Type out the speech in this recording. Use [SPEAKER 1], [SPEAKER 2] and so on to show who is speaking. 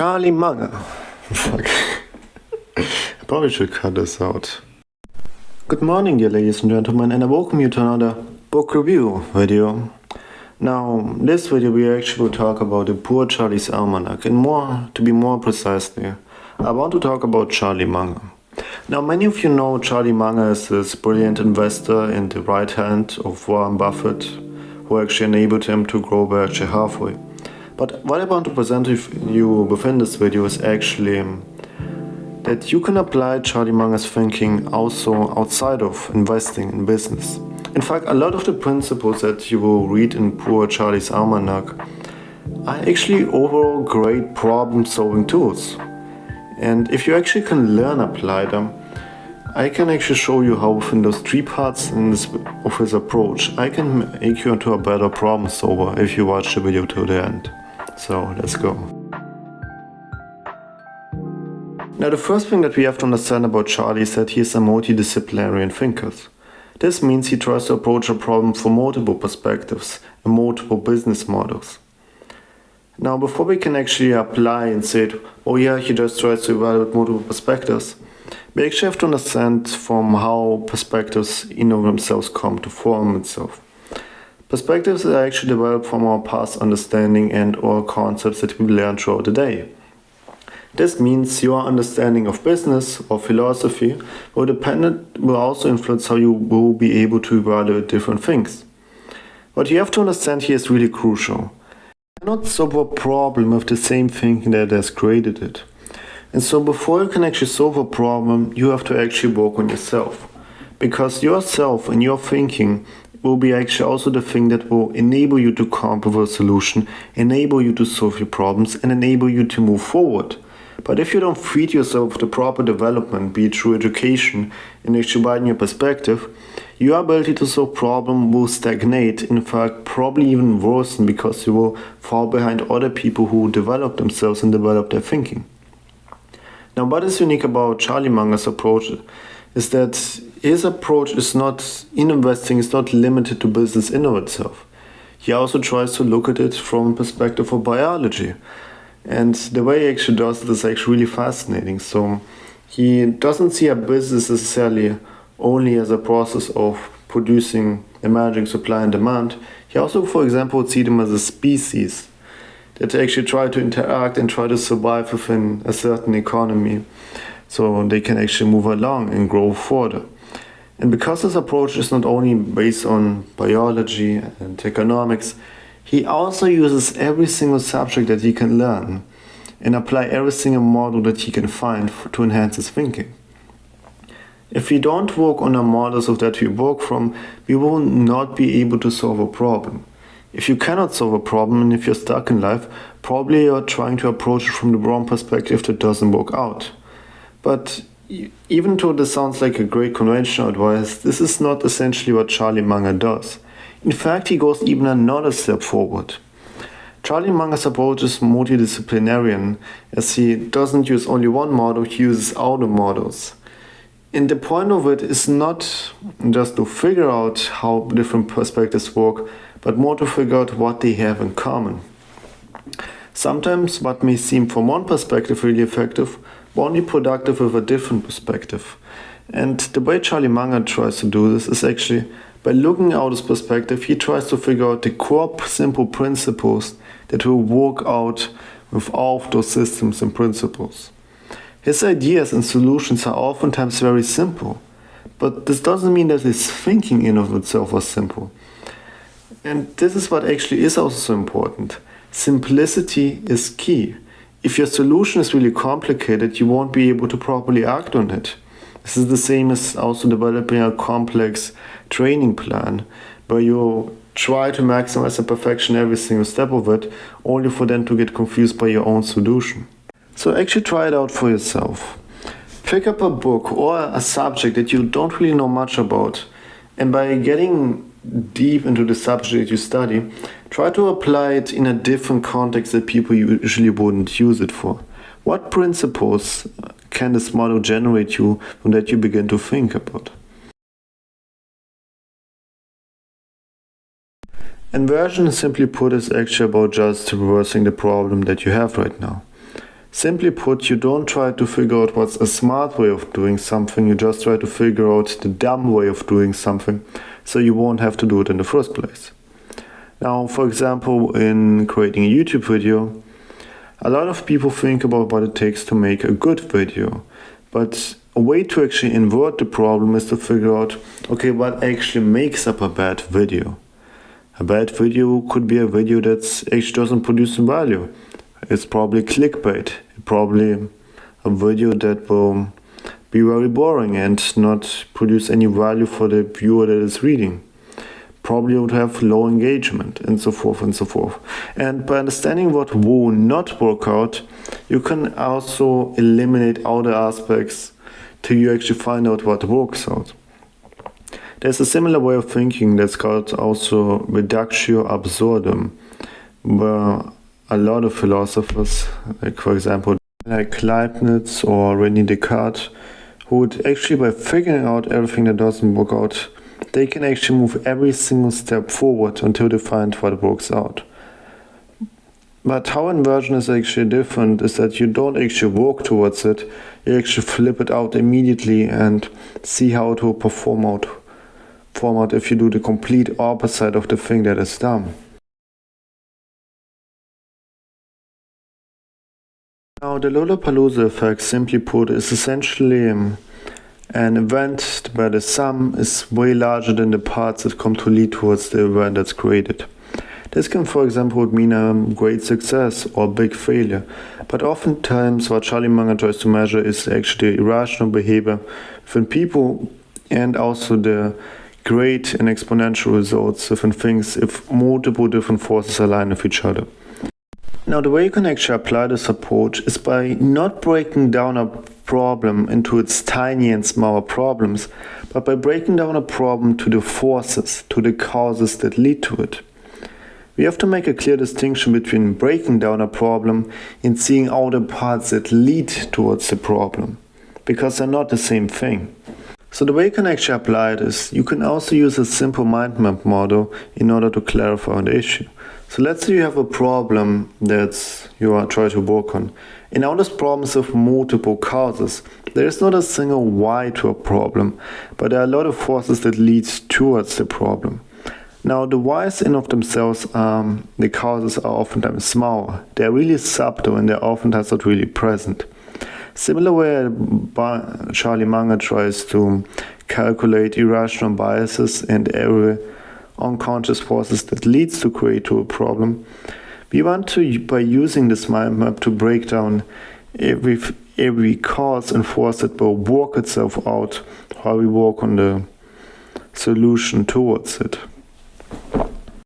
[SPEAKER 1] Charlie Munger. Fuck. I probably should cut this out. Good morning, dear ladies and gentlemen, and I welcome you to another book review video. Now, this video we actually will talk about the Poor Charlie's Almanack, and to be more precisely, I want to talk about Charlie Munger. Now, many of you know Charlie Munger is this brilliant investor in the right hand of Warren Buffett, who actually enabled him to grow by actually halfway. But what I want to present to you within this video is actually that you can apply Charlie Munger's thinking also outside of investing in business. In fact, a lot of the principles that you will read in Poor Charlie's Almanack are actually overall great problem-solving tools. And if you actually can learn apply them, I can actually show you how within those three parts of his approach, I can make you into a better problem solver if you watch the video to the end. So let's go. Now, the first thing that we have to understand about Charlie is that he is a multidisciplinary thinker. This means he tries to approach a problem from multiple perspectives and multiple business models. Now, before we can actually apply and say, oh yeah, he just tries to evaluate multiple perspectives, we actually have to understand from how perspectives in of themselves come to form itself. Perspectives are actually developed from our past understanding and or concepts that we learn throughout the day. This means your understanding of business or philosophy will also influence how you will be able to evaluate different things. What you have to understand here is really crucial. You cannot solve a problem with the same thinking that has created it. And so before you can actually solve a problem, you have to actually work on yourself. Because yourself and your thinking will be actually also the thing that will enable you to come up with a solution, enable you to solve your problems, and enable you to move forward. But if you don't feed yourself the proper development, be it through education and actually widen your perspective, your ability to solve problems will stagnate, in fact probably even worsen, because you will fall behind other people who develop themselves and develop their thinking. Now, what is unique about Charlie Munger's approach is that his approach is not in investing, is not limited to business in of itself. He also tries to look at it from a perspective of biology. And the way he actually does it is actually really fascinating. So he doesn't see a business necessarily only as a process of producing and managing supply and demand. He also, for example, would see them as a species that actually try to interact and try to survive within a certain economy so they can actually move along and grow further. And because this approach is not only based on biology and economics, he also uses every single subject that he can learn and apply every single model that he can find to enhance his thinking. If we don't work on the models of that we work from, we will not be able to solve a problem. If you cannot solve a problem and if you're stuck in life, probably you're trying to approach it from the wrong perspective that doesn't work out. But even though this sounds like a great conventional advice, this is not essentially what Charlie Munger does. In fact, he goes even another step forward. Charlie Munger's approach is multidisciplinary, as he doesn't use only one model, he uses other models. And the point of it is not just to figure out how different perspectives work, but more to figure out what they have in common. Sometimes what may seem from one perspective really effective, but only productive with a different perspective. And the way Charlie Munger tries to do this is actually by looking out his perspective, he tries to figure out the core simple principles that will work out with all of those systems and principles. His ideas and solutions are oftentimes very simple, but this doesn't mean that his thinking in of itself was simple. And this is what actually is also so important. Simplicity is key. If your solution is really complicated, you won't be able to properly act on it. This is the same as also developing a complex training plan, where you try to maximize the perfection every single step of it, only for them to get confused by your own solution. So actually try it out for yourself. Pick up a book or a subject that you don't really know much about, and by getting deep into the subject you study, try to apply it in a different context that people usually wouldn't use it for. What principles can this model generate you from that you begin to think about? Inversion, simply put, is actually about just reversing the problem that you have right now. Simply put, you don't try to figure out what's a smart way of doing something, you just try to figure out the dumb way of doing something, so you won't have to do it in the first place. Now, for example, in creating a YouTube video, a lot of people think about what it takes to make a good video, but a way to actually invert the problem is to figure out, okay, what actually makes up a bad video. A bad video could be a video that actually doesn't produce value. It's probably clickbait, probably a video that will be very boring and not produce any value for the viewer that is reading. Probably would have low engagement, and so forth and so forth. And by understanding what will not work out, you can also eliminate other aspects till you actually find out what works out. There's a similar way of thinking that's called also reductio absurdum, where a lot of philosophers, like for example, like Leibniz or René Descartes, who would actually, by figuring out everything that doesn't work out, they can actually move every single step forward until they find what works out. But how inversion is actually different is that you don't actually work towards it, you actually flip it out immediately and see how it will perform out if you do the complete opposite of the thing that is done. Now, the Lollapalooza effect, simply put, is essentially an event where the sum is way larger than the parts that come to lead towards the event that's created. This can, for example, mean a great success or big failure, but oftentimes what Charlie Munger tries to measure is actually irrational behavior within people and also the great and exponential results within things if multiple different forces align with each other. Now, the way you can actually apply this approach is by not breaking down a problem into its tiny and smaller problems, but by breaking down a problem to the forces, to the causes that lead to it. We have to make a clear distinction between breaking down a problem and seeing all the parts that lead towards the problem, because they're not the same thing. So the way you can actually apply it is you can also use a simple mind map model in order to clarify the issue. So let's say you have a problem that you are trying to work on. And now this problem is of multiple causes. There is not a single why to a problem, but there are a lot of forces that lead towards the problem. Now the whys in of themselves, the causes are oftentimes smaller. They're really subtle and they're oftentimes not really present. Similar way Charlie Munger tries to calculate irrational biases and every unconscious forces that leads to create to a problem. We want to, by using this mind map, to break down every cause and force that will work itself out while we work on the solution towards it.